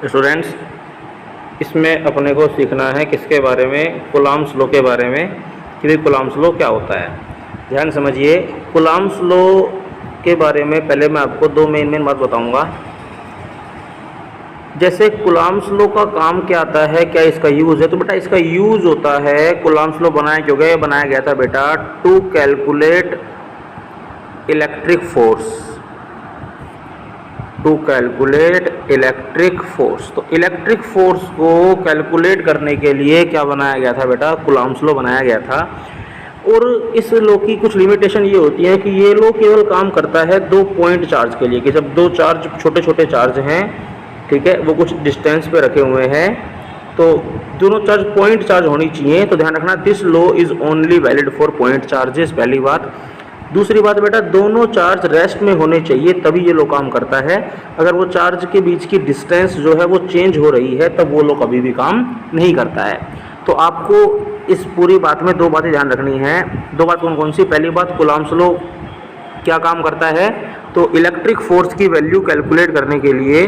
Students, इसमें अपने को सीखना है किसके बारे में, कूलॉम्स लॉ के बारे में कि भाई कूलॉम्स लॉ क्या होता है। ध्यान समझिए, कूलॉम्स लॉ के बारे में पहले मैं आपको दो मेन बात बताऊंगा। जैसे कूलॉम्स लॉ का काम क्या आता है, क्या इसका यूज़ है, तो बेटा इसका यूज़ होता है, कूलॉम्स लॉ बनाया क्यों गया, बनाया गया था बेटा to calculate electric force, to calculate electric force. तो इलेक्ट्रिक फोर्स को कैलकुलेट करने के लिए क्या बनाया गया था बेटा, कूलॉम्स लॉ बनाया गया था। और इस लॉ की कुछ लिमिटेशन ये होती है कि ये लॉ केवल काम करता है दो पॉइंट चार्ज के लिए, कि जब दो चार्ज छोटे छोटे चार्ज हैं, ठीक है, वो कुछ डिस्टेंस पे रखे हुए हैं, तो दोनों चार्ज पॉइंट चार्ज होनी चाहिए। तो ध्यान रखना, this law is only valid for point charges, पहली बात। दूसरी बात बेटा, दोनों चार्ज रेस्ट में होने चाहिए तभी ये लो काम करता है। अगर वो चार्ज के बीच की डिस्टेंस जो है वो चेंज हो रही है तब वो लो कभी भी काम नहीं करता है। तो आपको इस पूरी बात में दो बातें ध्यान रखनी है। दो बात कौन कौन सी? पहली बात, कूलॉम्स लॉ क्या काम करता है, तो इलेक्ट्रिक फोर्स की वैल्यू कैलकुलेट करने के लिए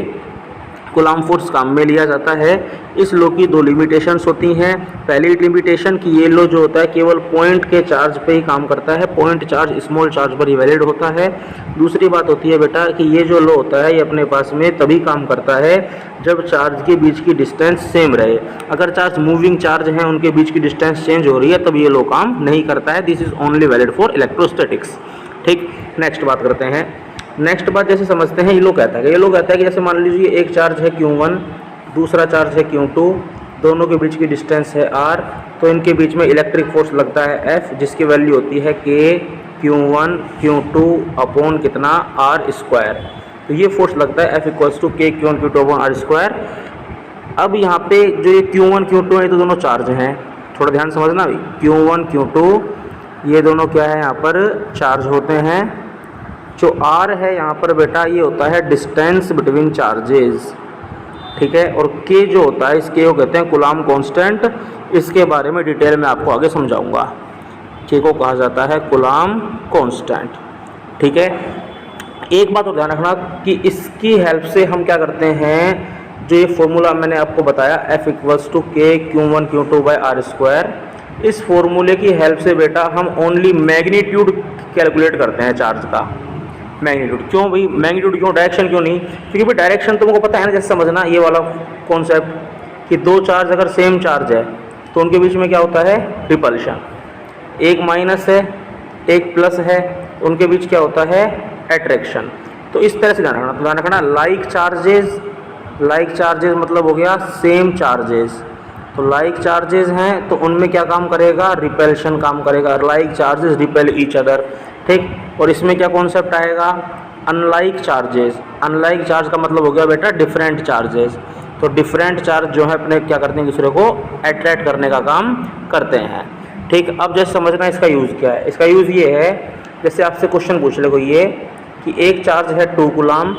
कूलॉम फोर्स काम में लिया जाता है। इस लॉ की दो लिमिटेशंस होती हैं। पहली लिमिटेशन कि ये लॉ जो होता है केवल पॉइंट के चार्ज पे ही काम करता है, पॉइंट चार्ज स्मॉल चार्ज पर ही वैलिड होता है। दूसरी बात होती है बेटा कि ये जो लॉ होता है ये अपने पास में तभी काम करता है जब चार्ज के बीच की डिस्टेंस सेम रहे। अगर चार्ज मूविंग चार्ज हैं, उनके बीच की डिस्टेंस चेंज हो रही है, तब ये लॉ काम नहीं करता है। This is only valid for electrostatics. ठीक, नेक्स्ट बात करते हैं। नेक्स्ट बात जैसे समझते हैं, ये लोग कहता है कि जैसे मान लीजिए एक चार्ज है Q1, दूसरा चार्ज है Q2, दोनों के बीच की डिस्टेंस है R, तो इनके बीच में इलेक्ट्रिक फोर्स लगता है F, जिसकी वैल्यू होती है K Q1 Q2 अपॉन कितना R स्क्वायर। तो ये फोर्स लगता है F equals to K Q1 Q2 upon R square. अब यहाँ पे जो ये Q1 Q2 है, ये तो दोनों चार्ज हैं, थोड़ा ध्यान समझना भी। Q1 Q2 ये दोनों क्या है, यहाँ पर चार्ज होते हैं। जो R है यहाँ पर बेटा ये होता है डिस्टेंस बिटवीन चार्जेस, ठीक है। और K जो होता है, इस K को कहते हैं कूलॉम कांस्टेंट। इसके बारे में डिटेल में आपको आगे समझाऊंगा। K को कहा जाता है कूलॉम कांस्टेंट, ठीक है। एक बात और ध्यान रखना कि इसकी हेल्प से हम क्या करते हैं, जो ये फॉर्मूला मैंने आपको बताया F equals to K Q1 Q2 by R square, इस फॉर्मूले की हेल्प से बेटा हम ओनली मैग्नीट्यूड कैलकुलेट करते हैं चार्ज का। मैग्नीट्यूड क्यों भाई, मैग्नीट्यूड क्यों, डायरेक्शन क्यों नहीं? क्योंकि भाई डायरेक्शन तुमको पता है ना, जैसे समझना ये वाला कॉन्सेप्ट कि दो चार्ज अगर सेम चार्ज है तो उनके बीच में क्या होता है, रिपल्शन। एक माइनस है एक प्लस है, उनके बीच क्या होता है, अट्रैक्शन। तो इस तरह से ध्यान रखना। तो ध्यान रखना, लाइक चार्जेस मतलब हो गया सेम चार्जेस। तो लाइक चार्जेस हैं तो उनमें क्या काम करेगा, रिपल्शन काम करेगा। Like charges repel each other, ठीक। और इसमें क्या कॉन्सेप्ट आएगा, अनलाइक चार्जेस। अनलाइक चार्ज का मतलब हो गया बेटा डिफरेंट चार्जेस। तो डिफरेंट चार्ज जो है अपने क्या करते हैं, दूसरे को अट्रैक्ट करने का काम करते हैं, ठीक। अब जैसे समझना इसका यूज़ क्या है। इसका यूज़ ये है, जैसे आपसे क्वेश्चन पूछ ले कोई ये कि एक चार्ज है 2 कूलॉम,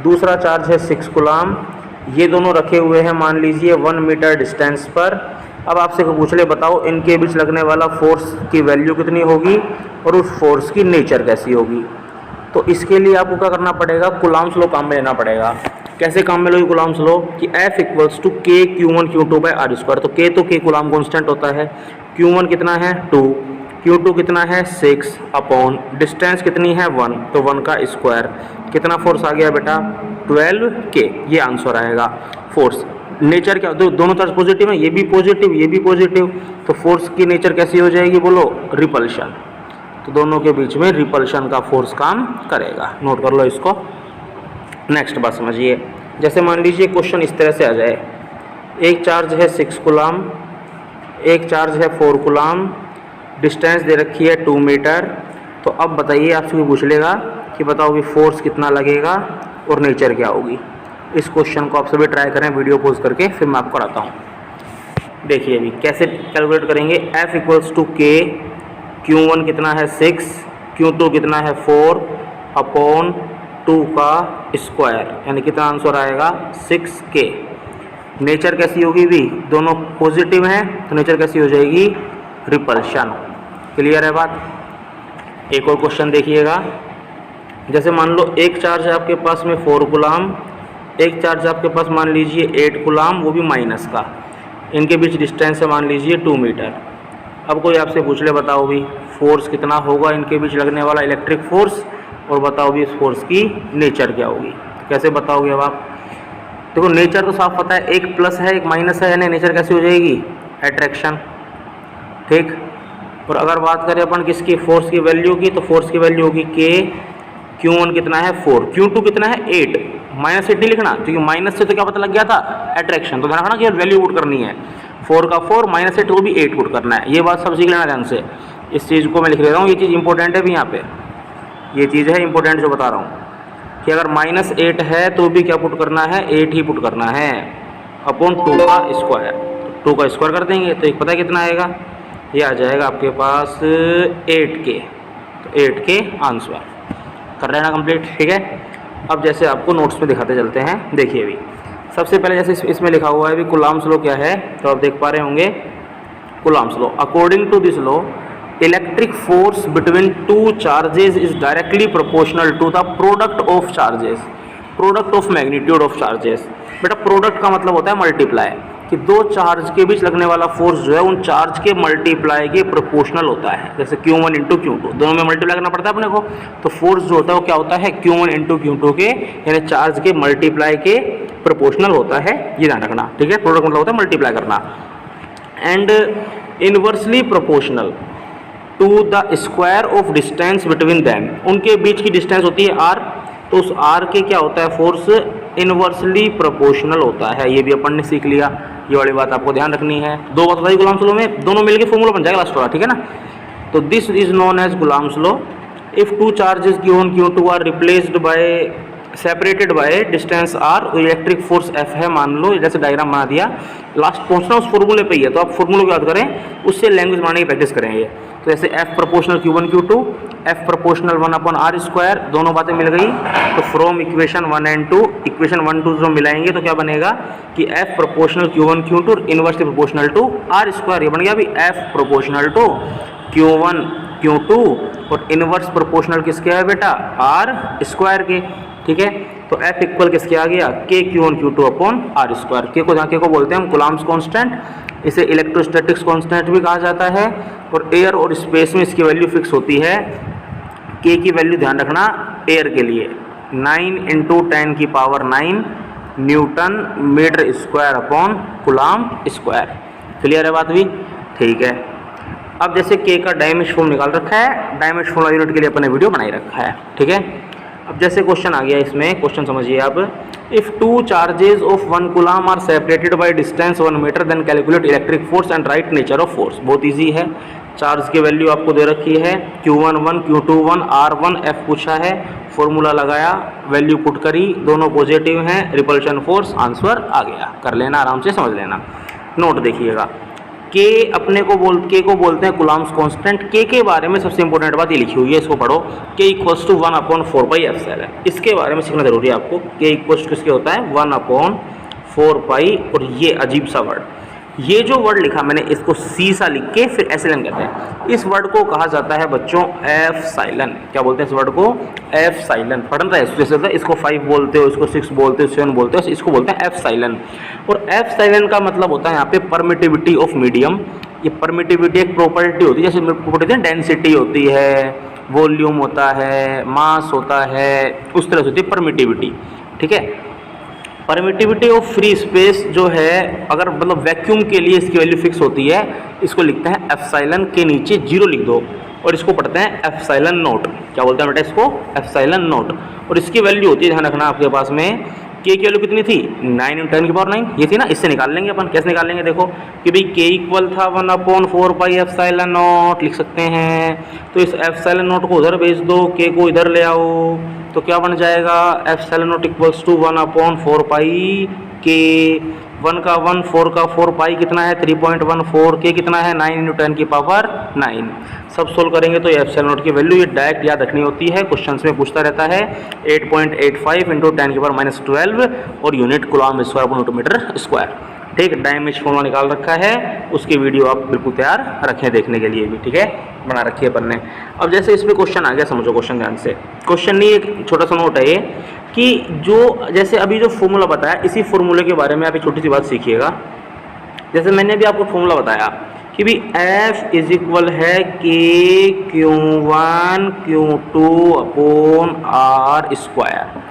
दूसरा चार्ज है 6 कूलॉम, ये दोनों रखे हुए हैं मान लीजिए 1 मीटर डिस्टेंस पर। अब आपसे पूछ ले, बताओ इनके बीच लगने वाला फोर्स की वैल्यू कितनी होगी और उस फोर्स की नेचर कैसी होगी। तो इसके लिए आपको क्या करना पड़ेगा, कूलॉम्स लॉ काम में लेना पड़ेगा। कैसे काम में लोगे कूलॉम्स लॉ, कि F equals to K Q1 Q2 by R square. तो K तो K कूलॉम कांस्टेंट होता है, Q1 कितना है 2, Q2 कितना है 6 अपॉन डिस्टेंस कितनी है 1, तो 1 का स्क्वायर। कितना फोर्स आ गया बेटा 12K, ये आंसर आएगा। फोर्स नेचर क्या, दोनों चार्ज पॉजिटिव है, ये भी पॉजिटिव ये भी पॉजिटिव, तो फोर्स की नेचर कैसी हो जाएगी बोलो, रिपल्शन। तो दोनों के बीच में रिपल्शन का फोर्स काम करेगा, नोट कर लो इसको। नेक्स्ट बात समझिए, जैसे मान लीजिए क्वेश्चन इस तरह से आ जाए, एक चार्ज है 6 कूलॉम, एक चार्ज है 4 कूलॉम, डिस्टेंस दे रखी है 2 मीटर। तो अब बताइए, आपसे पूछ लेगा कि बताओ कि फोर्स कितना लगेगा और नेचर क्या होगी। इस क्वेश्चन को आप सभी ट्राई करें वीडियो पॉज करके, फिर मैं आपको कराता हूँ। देखिए अभी कैसे कैलकुलेट करेंगे। F equals to K, Q1 कितना है 6, Q2 कितना है 4 अपॉन 2 का स्क्वायर, यानी कितना आंसर आएगा 6K। नेचर कैसी होगी भी, दोनों पॉजिटिव हैं तो नेचर कैसी हो जाएगी, रिपल्शन। क्लियर है बात। एक और क्वेश्चन देखिएगा, जैसे मान लो एक चार्ज है आपके पास में 4 कूलॉम, एक चार्ज आपके पास मान लीजिए 8 कूलाम, वो भी माइनस का, इनके बीच डिस्टेंस है मान लीजिए 2 मीटर। अब कोई आपसे पूछ ले बताओ भी फोर्स कितना होगा इनके बीच लगने वाला इलेक्ट्रिक फोर्स, और बताओ भी इस फोर्स की नेचर क्या होगी। तो कैसे बताओगे अब आप? देखो नेचर तो साफ पता है, एक प्लस है एक माइनस है, यानी नेचर कैसे हो जाएगी? अट्रैक्शन। ठीक। और अगर बात करें अपन किसकी, फोर्स की वैल्यू की, तो फोर्स की वैल्यू होगी के, Q1 कितना है 4, Q2 कितना है 8, माइनस 8 नहीं लिखना क्योंकि माइनस से तो क्या पता लग गया था? अट्रैक्शन। तो ध्यान रखना कि वैल्यू पुट करनी है, 4 का 4 माइनस 8 को भी 8 पुट करना है। ये बात सब सीख लेना ध्यान से, इस चीज़ को मैं लिख ले रहा हूँ, ये चीज़ इंपॉर्टेंट है भी यहाँ पे, ये चीज़ है इंपॉर्टेंट जो बता रहा हूँ कि अगर -8 है तो भी क्या पुट करना है? 8 ही पुट करना है अपॉन 2 का स्क्वायर। 2 का स्क्वायर कर देंगे तो एक पता है कितना आएगा? ये आ जाएगा आपके पास 8K। तो 8K आंसर कर लेना कंप्लीट। ठीक है। अब जैसे आपको नोट्स में दिखाते चलते हैं, देखिए अभी सबसे पहले जैसे इसमें लिखा हुआ है अभी कूलाम्स लॉ क्या है, तो आप देख पा रहे होंगे Coulomb's law. According to this law electric force between two charges is directly proportional to the product of charges, product of magnitude of charges. बेटा प्रोडक्ट का मतलब होता है मल्टीप्लाई, कि दो चार्ज के बीच लगने वाला फोर्स जो है उन चार्ज के मल्टीप्लाई के प्रोपोर्शनल होता है। जैसे Q1 इंटू Q2 दोनों में मल्टीप्लाई करना पड़ता है अपने को, तो फोर्स जो होता है वो क्या होता है? Q1 इंटू Q2 के, यानी चार्ज के मल्टीप्लाई के प्रोपोर्शनल होता है, ये ध्यान रखना। ठीक है। प्रोडक्ट मतलब होता है मल्टीप्लाई करना। And inversely proportional to the square of distance between them, उनके बीच की डिस्टेंस होती है r, तो उस r के क्या होता है? फोर्स इनवर्सली प्रोपोर्शनल होता है। ये भी अपन ने सीख लिया, ये वाली बात आपको ध्यान रखनी है। दो बात बताइए कूलाम्स लॉ में, दोनों मिलके फॉर्मूला बन जाएगा लास्ट वाला। ठीक है ना। तो this is known as Coulomb's law. If two charges Q1 Q2 are replaced by separated by distance r, electric force F है मान लो, जैसे डायग्राम बना दिया, लास्ट पहुंचना उस फॉर्मूले पे ही है, तो आप फॉर्मूले को याद करें, उससे लैंग्वेज बनाने की प्रैक्टिस करेंगे। तो जैसे F proportional Q1 Q2, F proportional 1/r², दोनों बातें मिल गई। तो फ्रॉम इक्वेशन 1 एंड 2, इक्वेशन 1 2 जो मिलाएंगे तो क्या बनेगा कि F proportional Q1 Q2 inversely proportional to r², ये बन गया अभी F proportional to Q1 Q2 और इनवर्स प्रोपोर्शनल किसके है बेटा? r² के। ठीक है। तो F इक्वल किसके आ गया? K Q1 Q2 upon r²। के को जहाँ के को बोलते हैं हम कूलाम्स कांस्टेंट, इसे इलेक्ट्रोस्टैटिक्स कांस्टेंट भी कहा जाता है। और एयर और स्पेस में इसकी वैल्यू फिक्स होती है। K की वैल्यू ध्यान रखना एयर के लिए 9 × 10⁹ newton metre square upon coulomb square. Clear है बात भी? ठीक है। अब जैसे K का डायमेंशन फॉर्म निकाल रखा है, डायमेंशन फॉर्म यूनिट के लिए अपने वीडियो बनाई रखा है। ठीक है। अब जैसे क्वेश्चन आ गया, इसमें क्वेश्चन समझिए आप। If two charges of 1 coulomb are separated by distance 1 metre then calculate electric force and right nature of force. बहुत इजी है। चार्ज की वैल्यू आपको दे रखी है, Q1 1 Q2 1 R1 F पूछा है, फॉर्मूला लगाया, वैल्यू पुट करी, दोनों पॉजिटिव हैं, रिपल्शन फोर्स आंसर आ गया। कर लेना, आराम से समझ लेना। नोट देखिएगा, के अपने को बोलते हैं कूलाम्स कांस्टेंट। के बारे में सबसे इंपॉर्टेंट बात ये लिखी हुई है, इसको पढ़ो। K = 1/4πε। इसके बारे में सीखना जरूरी है आपको। K = किसके होता है? 1/4π। और ये अजीब सा वर्ड, ये जो वर्ड लिखा मैंने, इसको सी सा लिख के फिर एप्सिलॉन कहते हैं। इस वर्ड को कहा जाता है बच्चों एप्सिलॉन। क्या बोलते हैं इस वर्ड को? एप्सिलॉन। पढ़ना है जैसे होता है, इसको 5 बोलते हो, इसको 6 बोलते हो, 7 बोलते हो, इसको बोलते हैं एप्सिलॉन। और एप्सिलॉन का मतलब होता है यहाँ पे परमिटिविटी ऑफ मीडियम। ये परमिटिविटी एक प्रॉपर्टी होती है, जैसे प्रॉपर्टी डेंसिटी होती है, वॉल्यूम होता है, मास होता है, उस तरह से होती है परमिटिविटी। ठीक है। परमिटिविटी ऑफ फ्री स्पेस जो है, अगर मतलब वैक्यूम के लिए इसकी वैल्यू फिक्स होती है, इसको लिखते हैं एप्सिलॉन के नीचे 0 लिख दो और इसको पढ़ते हैं एप्सिलॉन नॉट। क्या बोलते हैं बेटा इसको? Epsilon not. और इसकी वैल्यू होती है, ध्यान रखना आपके पास में, K की वैल्यू कितनी थी? 9 × 10⁹ ये थी ना। इससे निकाल लेंगे अपन। कैसे निकाल लेंगे? देखो कि भाई K इक्वल था 1/4π एप्सिलॉन नॉट, लिख सकते हैं। तो इस एप्सिलॉन नॉट को उधर भेज दो, K को इधर ले आओ, तो क्या बन जाएगा? Epsilon not = 1/4π K। 1 का 1, 4 का 4, पाई कितना है? 3.14, K कितना है? 9 × 10⁹ सब सोल्व करेंगे तो ये एप्सिलॉन नॉट की वैल्यू ये डायरेक्ट याद रखनी होती है, क्वेश्चंस में पूछता रहता है। 8.85 × 10⁻12 और यूनिट कूलाम/मीटर²। ठीक। डायमेंशन फॉर्मूला निकाल रखा है, उसकी वीडियो आप बिल्कुल तैयार रखें देखने के लिए भी। ठीक है, बना रखी है अपन ने। अब जैसे इसमें क्वेश्चन आ गया, समझो क्वेश्चन ध्यान से। क्वेश्चन नहीं, एक छोटा सा नोट है ये कि जो जैसे अभी जो फॉर्मूला बताया, इसी फॉर्मूले के बारे में आप एक छोटी सी बात सीखिएगा। जैसे मैंने अभी आपको फॉर्मूला बताया कि भी F इज इक्वल है के Q1 Q2 upon R square,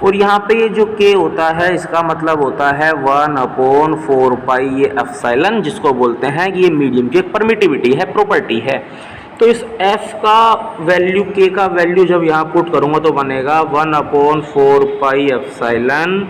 और यहाँ पे ये जो K होता है इसका मतलब होता है 1/4 पाई ये एप्सिलॉन, जिसको बोलते हैं कि ये मीडियम की एक परमिटिविटी है, प्रॉपर्टी है। तो इस F का वैल्यू, K का वैल्यू जब यहाँ पुट करूँगा तो बनेगा 1/4 pi epsilon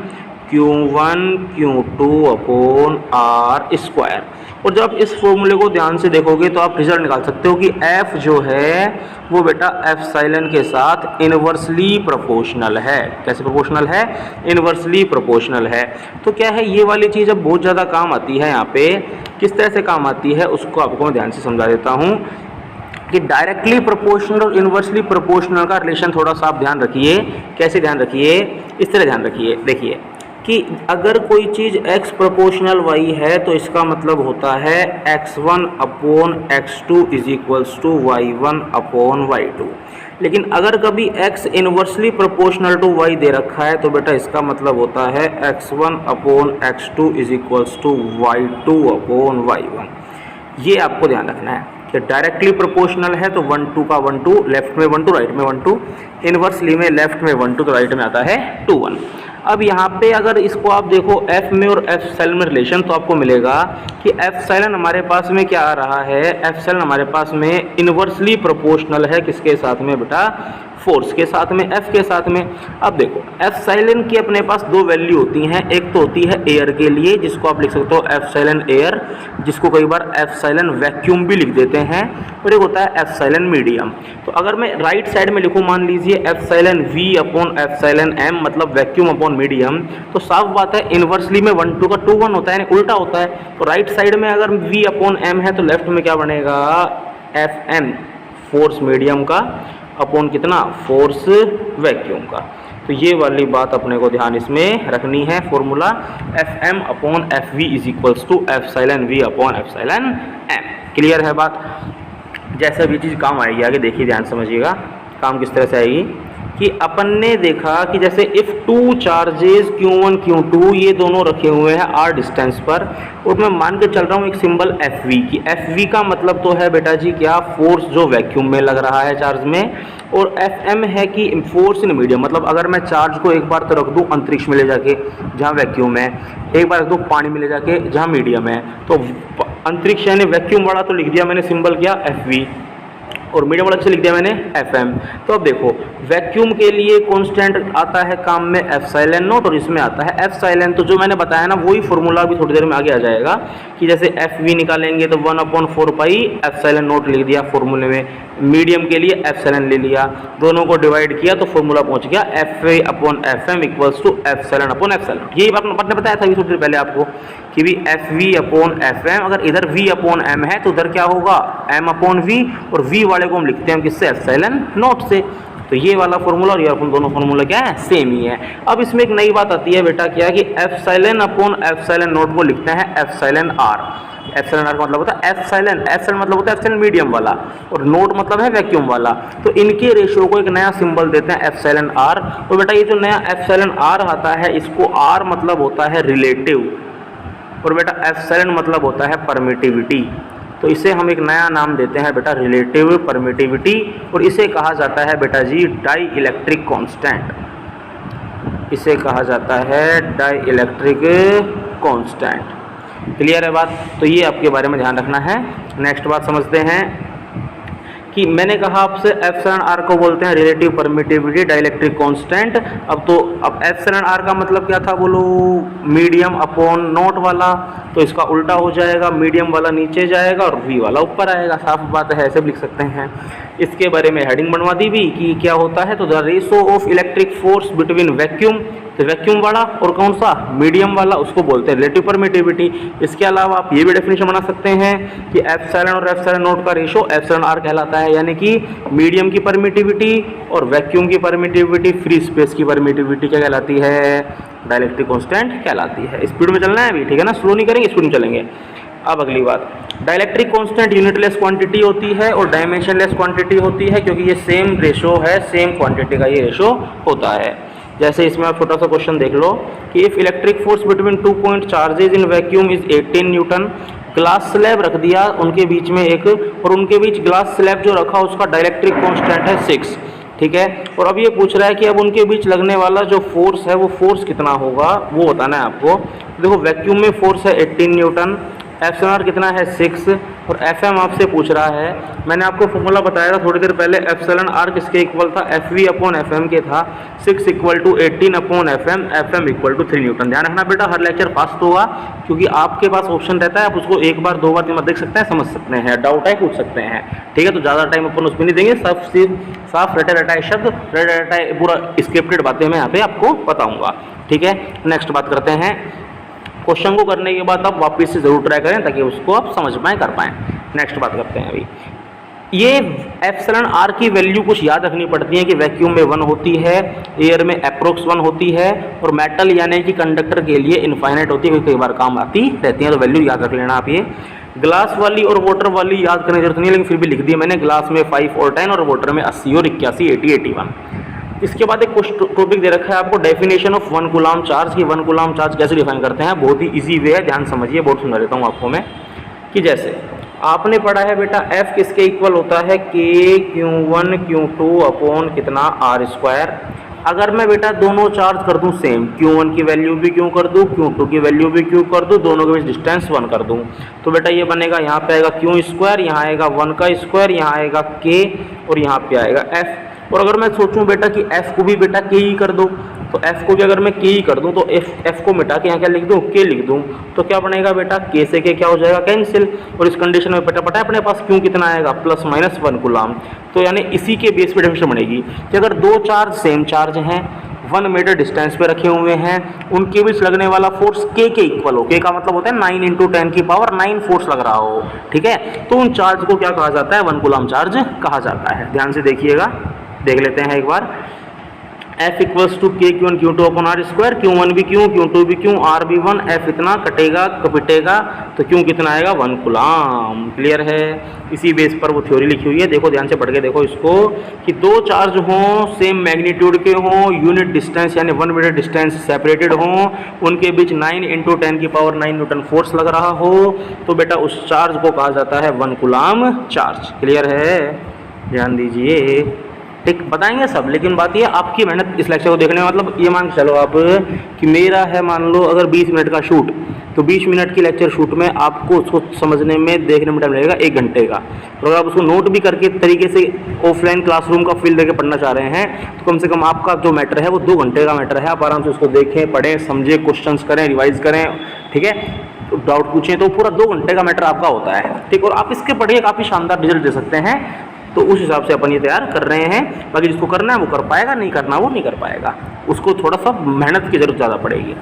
Q1 Q2 upon R square. और जब इस फॉर्मूले को ध्यान से देखोगे तो आप रिजल्ट निकाल सकते हो कि F जो है वो बेटा एप्सिलॉन के साथ इन्वर्सली प्रोपोर्शनल है। कैसे प्रोपोर्शनल है? इन्वर्सली प्रोपोर्शनल है। तो क्या है, ये वाली चीज़ अब बहुत ज़्यादा काम आती है। यहाँ पे किस तरह से काम आती है उसको आपको मैं ध्यान से समझा देता हूँ कि डायरेक्टली प्रोपोर्शनल और इन्वर्सली प्रोपोर्शनल का रिलेशन थोड़ा सा आप ध्यान रखिए। कैसे ध्यान रखिए? इस तरह ध्यान रखिए। देखिए कि अगर कोई चीज़ x प्रोपोर्शनल y है तो इसका मतलब होता है x1 upon x2 is equals to y1 upon y2। लेकिन अगर कभी x inversely proportional to y दे रखा है तो बेटा इसका मतलब होता है x1 upon x2 is equals to y2 upon y1। ये आपको ध्यान रखना है कि डायरेक्टली प्रोपोर्शनल है तो 1 2 का 1 2, लेफ्ट में 1 2 राइट में 1 2, इन्वर्सली में लेफ्ट में 1 2 तो राइट में आता है 2 1। अब यहाँ पे अगर इसको आप देखो F में और एप्सिलॉन में रिलेशन, तो आपको मिलेगा कि एप्सिलॉन हमारे पास में क्या आ रहा है, एप्सिलॉन हमारे पास में इन्वर्सली प्रोपोर्शनल है किसके साथ में बेटा? फोर्स के साथ में, F के साथ में। अब देखो एप्सिलॉन की अपने पास दो वैल्यू होती हैं, एक तो होती है एयर के लिए जिसको आप लिख सकते हो एप्सिलॉन एयर, जिसको कई बार एप्सिलॉन वैक्यूम भी लिख देते हैं, और एक होता है एप्सिलॉन मीडियम। तो अगर मैं राइट साइड में लिखूँ, मान लीजिए epsilon V upon epsilon M मतलब वैक्यूम अपॉन मीडियम, तो साफ बात है इन्वर्सली में 1 2 का 2 1 होता है, यानी उल्टा होता है। तो राइट साइड में अगर V अपॉन M है तो लेफ्ट में क्या बनेगा? Fm फोर्स मीडियम का अपॉन कितना? फोर्स वैक्यूम का। तो ये वाली बात अपने को ध्यान इसमें रखनी है। Formula Fm upon Fv is equals to epsilon V upon epsilon M। Clear है बात? जैसा भी चीज़ काम आएगी आगे देखिए, ध्यान समझिएगा काम किस तरह से आएगी। कि अपन ने देखा कि जैसे if two charges Q1 Q2 ये दोनों रखे हुए हैं r डिस्टेंस पर, और मैं मान के चल रहा हूँ एक सिंबल Fv की। Fv का मतलब तो है बेटा जी क्या? फोर्स जो वैक्यूम में लग रहा है चार्ज में, और Fm है कि फोर्स इन मीडियम, मतलब अगर मैं चार्ज को एक बार तो रख दूँ अंतरिक्ष में ले जाके जहाँ वैक्यूम है, एक बार रख दूँ पानी में ले जाके जहाँ मीडियम है, तो अंतरिक्ष यानी वैक्यूम वाला तो लिख दिया मैंने सिंबल क्या? Fv, और मीडियम वाला से लिख दिया मैंने Fm। तो अब देखो वैक्यूम के लिए कांस्टेंट आता है काम में एप्सिलॉन नॉट, और इसमें आता है एप्सिलॉन। तो जो मैंने बताया ना वही फॉर्मूला भी थोड़ी देर में आगे आ जाएगा कि जैसे Fv निकालेंगे तो 1/4 पाई एप्सिलॉन नॉट लिख दिया फॉर्मूले में, मीडियम के लिए एप्सिलॉन ले लिया, दोनों को डिवाइड किया तो फॉर्मूला पहुंच गया Fa upon Fm equals to epsilon upon epsilon. यही बात मैंने बताया था थोड़ी देर पहले आपको कि भी Fv अपॉन Fm, अगर इधर V अपॉन M है तो उधर क्या होगा? M अपॉन V, और V वाले को हम लिखते हैं किससे? एप्सिलॉन नॉट से। तो ये वाला फॉर्मूला और ये अपन दोनों फॉर्मूला क्या है? सेम ही है। अब इसमें एक नई बात आती है बेटा क्या कि एप्सिलॉन अपॉन एप्सिलॉन नॉट को लिखते हैं एप्सिलॉन R। एप्सिलॉन R का मतलब होता है एप्सिलॉन, एप्सिलॉन मतलब होता है एप्सिलॉन मीडियम वाला, और नोट मतलब है वैक्यूम वाला। तो इनके रेशियो को एक नया सिंबल देते हैं एप्सिलॉन R। तो बेटा ये जो नया एप्सिलॉन R आता है, इसको R मतलब होता है रिलेटिव, और बेटा एप्सिलॉन मतलब होता है परमिटिविटी। तो इसे हम एक नया नाम देते हैं बेटा रिलेटिव परमिटिविटी, और इसे कहा जाता है बेटा जी डाई इलेक्ट्रिक कांस्टेंट। इसे कहा जाता है डाई इलेक्ट्रिक कांस्टेंट। क्लियर है बात? तो ये आपके बारे में ध्यान रखना है। नेक्स्ट बात समझते हैं कि मैंने कहा आपसे एप्सिलॉन R को बोलते हैं रिलेटिव परमिटिविटी डाइलेक्ट्रिक कांस्टेंट। अब एप्सिलॉन R का मतलब क्या था बोलो? मीडियम अपॉन नॉट वाला, तो इसका उल्टा हो जाएगा, मीडियम वाला नीचे जाएगा और V वाला ऊपर आएगा। साफ बात है, ऐसे भी लिख सकते हैं। इसके बारे में हेडिंग बनवा दी भी कि क्या होता है, तो the ratio of electric force between vacuum, तो वैक्यूम वाला और कौन सा? मीडियम वाला, उसको बोलते हैं रिलेटिव परमिटिविटी। इसके अलावा आप ये भी डेफिनेशन बना सकते हैं कि एप्सिलॉन और एप्सिलॉन नॉट का रेशो एप्सिलॉन R कहलाता है, यानी कि मीडियम की परमिटिविटी और वैक्यूम की परमिटिविटी, फ्री स्पेस की परमिटिविटी क्या कहलाती है? डाइलेक्ट्रिक कांस्टेंट कहलाती है। स्पीड में चलना है अभी, ठीक है ना? स्लो नहीं करेंगे, स्पीड में चलेंगे। अब अगली बात, डाइलेक्ट्रिक कांस्टेंट यूनिटलेस क्वांटिटी होती है और डायमेंशनलेस क्वांटिटी होती है, क्योंकि ये सेम रेशो है, सेम क्वांटिटी का ये रेशो होता है। जैसे इसमें आप छोटा सा क्वेश्चन देख लो कि if electric force between 2 point charges in vacuum is 18 Newton, glass slab रख दिया उनके बीच में एक, और उनके बीच ग्लास स्लैब जो रखा उसका डाइलेक्ट्रिक कांस्टेंट है 6, ठीक है। और अब ये पूछ रहा है कि अब उनके बीच लगने वाला जो फोर्स है वो फोर्स कितना होगा वो बताना है आपको। देखो वैक्यूम में फोर्स है 18 न्यूटन, एप्सिलॉन कितना है 6, और एफएम आपसे पूछ रहा है। मैंने आपको फॉर्मूला बताया था थोड़ी देर पहले, एप्सिलॉन आर किसके इक्वल था, एफवी अपॉन एफएम के था, 6 equal to 18 upon FM, FM equal to 3 newton. ध्यान रखना बेटा, हर लेक्चर फास्ट होगा क्योंकि आपके पास ऑप्शन रहता है, आप उसको एक बार 2 बार 3 बार देख सकते हैं, समझ सकते हैं, डाउट है पूछ सकते हैं, ठीक है। तो ज़्यादा टाइम अपन उसमें नहीं देंगे, साफ रटे रटाए शब्द, रटे रटाए पूरा स्क्रिप्टेड बातें मैं यहाँ पे आपको बताऊँगा, ठीक है। नेक्स्ट बात करते हैं, क्वेश्चन को करने के बाद आप वापस से जरूर ट्राई करें ताकि उसको आप समझ पाएँ, कर पाएँ। नेक्स्ट बात करते हैं अभी, ये एप्सिलॉन आर की वैल्यू कुछ याद रखनी पड़ती है कि वैक्यूम में 1 होती है, एयर में अप्रोक्स 1 होती है, और मेटल यानी कि कंडक्टर के लिए इनफाइनाइट होती है, कई बार काम आती रहती है, तो वैल्यू याद रख लेना आप। ये ग्लास वाली और वाटर वाली याद करने की जरूरत नहीं है, लेकिन फिर भी लिख दी मैंने, ग्लास में 5 और 10 और वाटर में 80 और 81, 80, 81। इसके बाद एक टॉपिक दे रखा है आपको, डेफिनेशन ऑफ 1 कूलम चार्ज की 1 कूलम चार्ज कैसे डिफाइन करते हैं। बहुत ही इजी वे है, ध्यान समझिए, बहुत समझा देता हूँ आपको मैं। कि जैसे आपने पढ़ा है बेटा F किसके इक्वल होता है, Q1 Q2 अपॉन कितना R²। अगर मैं बेटा दोनों चार्ज कर दूं सेम, Q1 की वैल्यू भी Q कर दूं, Q2 की वैल्यू भी Q कर दूं, दोनों के बीच डिस्टेंस 1 कर दूं, तो बेटा ये बनेगा, यहाँ पे आएगा Q², यहाँ आएगा 1 का स्क्वायर, यहाँ आएगा K, और यहाँ पे आएगा F। और अगर मैं सोचूं बेटा कि F को भी बेटा K ही कर दूं, तो F को भी अगर मैं K ही कर दूं तो F को मिटा के यहाँ क्या लिख दूं, K लिख दूं, तो क्या बनेगा बेटा, K से K क्या हो जाएगा, कैंसिल। और इस कंडीशन में बेटा पता है अपने पास Q कितना आएगा, ±1 कूलम। तो यानी इसी के बेस पे डेफिनेशन बनेगी कि अगर दो चार्ज सेम चार्ज हैं, 1 मीटर डिस्टेंस पे रखे हुए हैं, उनके बीच लगने वाला फोर्स K के इक्वल हो, K का मतलब होता है 9 × 10⁻9 फोर्स लग रहा हो, ठीक है, तो उन चार्ज को क्या कहा जाता है, 1 कूलम चार्ज कहा जाता है। ध्यान से देखिएगा, देख लेते हैं एक बार। F equals to Q1 Q2 upon R², Q1 भी Q, Q2 भी Q, R भी 1, F इतना कटेगा कपिटेगा तो Q कितना आएगा, 1 कूलम। क्लियर है, इसी बेस पर वो थ्योरी लिखी हुई है। देखो ध्यान से पढ़ के देखो इसको, कि दो चार्ज हों, सेम मैग्नीट्यूड के हों, यूनिट डिस्टेंस यानी 1 मीटर डिस्टेंस सेपरेटेड हों, उनके बीच 9 × 10⁻9 न्यूटन फोर्स लग रहा हो, तो बेटा उस चार्ज को कहा जाता है 1 कूलम चार्ज। क्लियर है, ध्यान दीजिए, ठीक बताएंगे सब, लेकिन बात ये आपकी मेहनत इस लेक्चर को देखने में, मतलब ये मान के चलो आप कि मेरा है मान लो अगर 20 मिनट का शूट, तो 20 मिनट की लेक्चर शूट में आपको उसको समझने में देखने में टाइम लगेगा 1 घंटे का। और अगर आप उसको नोट भी करके तरीके से ऑफलाइन क्लासरूम का फील देके पढ़ना चाह रहे हैं तो कम से कम आपका जो मैटर है वो 2 घंटे का मैटर है। आप आराम से उसको देखें, पढ़ें, समझें, क्वेश्चन करें, रिवाइज करें, ठीक है, डाउट पूछें, तो पूरा 2 घंटे का मैटर आपका होता है, ठीक। और आप इसके पढ़िए, काफ़ी शानदार रिजल्ट दे सकते हैं। तो उस हिसाब से अपन ये तैयार कर रहे हैं। बाकी जिसको करना है वो कर पाएगा, नहीं करना वो नहीं कर पाएगा, उसको थोड़ा सा मेहनत की जरूरत ज़्यादा पड़ेगी।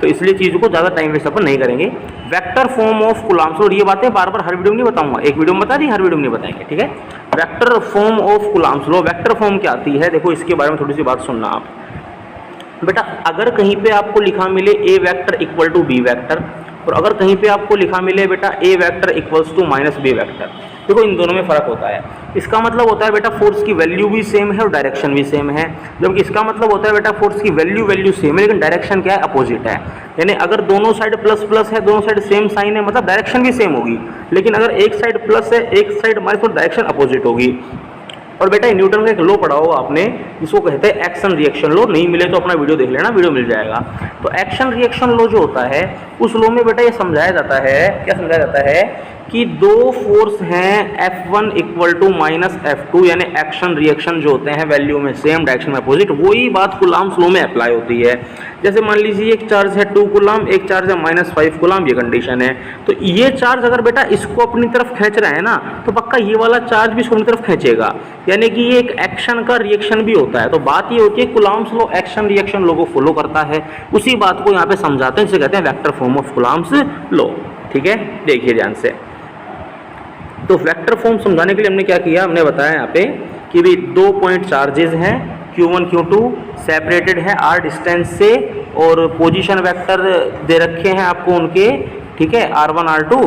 तो इसलिए चीज़ों को ज़्यादा टाइम वेस्ट अपन नहीं करेंगे। वेक्टर फॉर्म ऑफ कूलम्ब्स, और ये बातें बार बार हर वीडियो में नहीं बताऊंगा, एक वीडियो में बता दी, हर वीडियो में नहीं बताएंगे, ठीक है। Vector form of Coulomb's law, vector form क्या आती है, देखो इसके बारे में थोड़ी सी बात सुनना आप बेटा। अगर कहीं पे आपको लिखा मिले A vector equal to B vector, और अगर कहीं पे आपको लिखा मिले बेटा A vector equals to -B vector, देखो इन दोनों में फ़र्क होता है। इसका मतलब होता है बेटा फोर्स की वैल्यू भी सेम है और डायरेक्शन भी सेम है, जबकि इसका मतलब होता है बेटा फोर्स की वैल्यू सेम है लेकिन डायरेक्शन क्या है, अपोजिट है। यानी अगर दोनों साइड प्लस प्लस है, दोनों साइड सेम साइन है, मतलब डायरेक्शन भी सेम होगी, लेकिन अगर एक साइड प्लस है एक साइड माइनस, तो डायरेक्शन अपोजिट होगी। और बेटा न्यूटन का एक लॉ पढ़ा होगा आपने, जिसको कहते हैं एक्शन रिएक्शन लॉ। नहीं मिले तो अपना वीडियो देख लेना, वीडियो मिल जाएगा। तो एक्शन रिएक्शन लॉ जो होता है उस लॉ में बेटा ये समझाया जाता है, क्या समझाया जाता है कि दो फोर्स हैं F1 इक्वल टू -F2, यानी एक्शन रिएक्शन जो होते हैं वैल्यू में सेम, डायरेक्शन में अपोजिट, वही बात कूलम्ब्स लॉ में अप्लाई होती है। जैसे मान लीजिए एक चार्ज है 2 कूलम, एक चार्ज है -5 कूलम, ये कंडीशन है। तो ये चार्ज अगर बेटा इसको अपनी तरफ खींच रहा है ना, तो पक्का ये वाला चार्ज भी इसको अपनी तरफ खींचेगा, यानी कि ये एक एक्शन का रिएक्शन भी होता है। तो बात ये होती है Coulomb's law action reaction law को फॉलो करता है, उसी बात को यहाँ पे समझाते हैं, जिसे कहते हैं vector form of Coulomb's law, ठीक है। देखिए ध्यान से, तो वेक्टर फॉर्म समझाने के लिए हमने क्या किया, हमने बताया यहाँ पे कि भी 2 पॉइंट चार्जेस हैं Q1 Q2, सेपरेटेड है R डिस्टेंस से, और पोजीशन वेक्टर दे रखे हैं आपको उनके, ठीक है, R1 R2,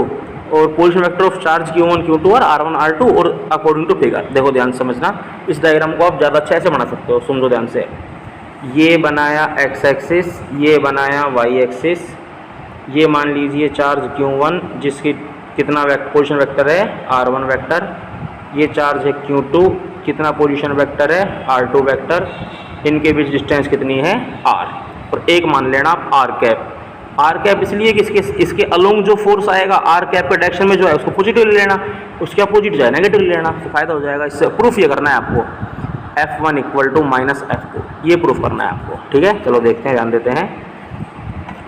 और position vector of charge Q1 Q2 और R1 R2, और अकॉर्डिंग टू फिगर। देखो ध्यान से समझना, इस डायग्राम को आप ज़्यादा अच्छा ऐसे बना सकते हो, समझो ध्यान से। ये बनाया x एक्सिस, ये बनाया y एक्सिस, ये मान लीजिए चार्ज Q1 जिसकी कितना पोजीशन वेक्टर है R1 वेक्टर, ये चार्ज है Q2 कितना पोजीशन वेक्टर है R2 वेक्टर, इनके बीच डिस्टेंस कितनी है R, और एक मान लेना आप R कैप। R कैप इसलिए कि इसके अलोंग जो फोर्स आएगा R कैप के डायरेक्शन में जो है उसको पॉजिटिव ले लेना, उसके अपोजिट जो है नेगेटिव ले लेना, तो फायदा हो जाएगा। इससे प्रूफ ये करना है आपको F1 equal to minus F2, ये प्रूफ करना है आपको, ठीक है। चलो देखते हैं, ध्यान देते हैं।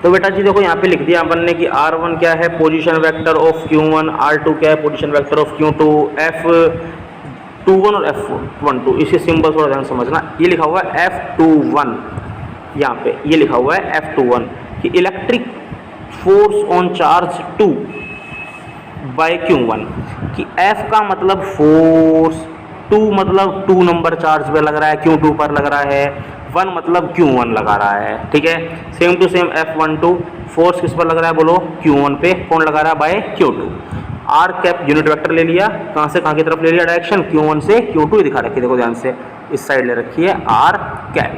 तो बेटा जी देखो यहाँ पे लिख दिया अपन ने कि R1 क्या है position vector of Q1, R2 क्या है position vector of Q2, F21 और F12, इसे सिंबल थोड़ा ध्यान समझना। ये लिखा हुआ है F21, यहाँ पे ये लिखा हुआ है F21 कि electric force on charge 2 by Q1, कि F का मतलब फोर्स, 2 मतलब 2 नंबर चार्ज पे लग रहा है, Q2 पर लग रहा है, 1 मतलब Q1 लगा रहा है, ठीक है। Same to same F12 force किस पर लग रहा है बोलो, Q1 पे, कौन लगा रहा है by Q2। R cap unit vector ले लिया, कहाँ से कहाँ की तरफ ले लिया डायरेक्शन, Q1 से Q2 दिखा रखी है, देखो ध्यान से इस साइड ले रखी है R कैप।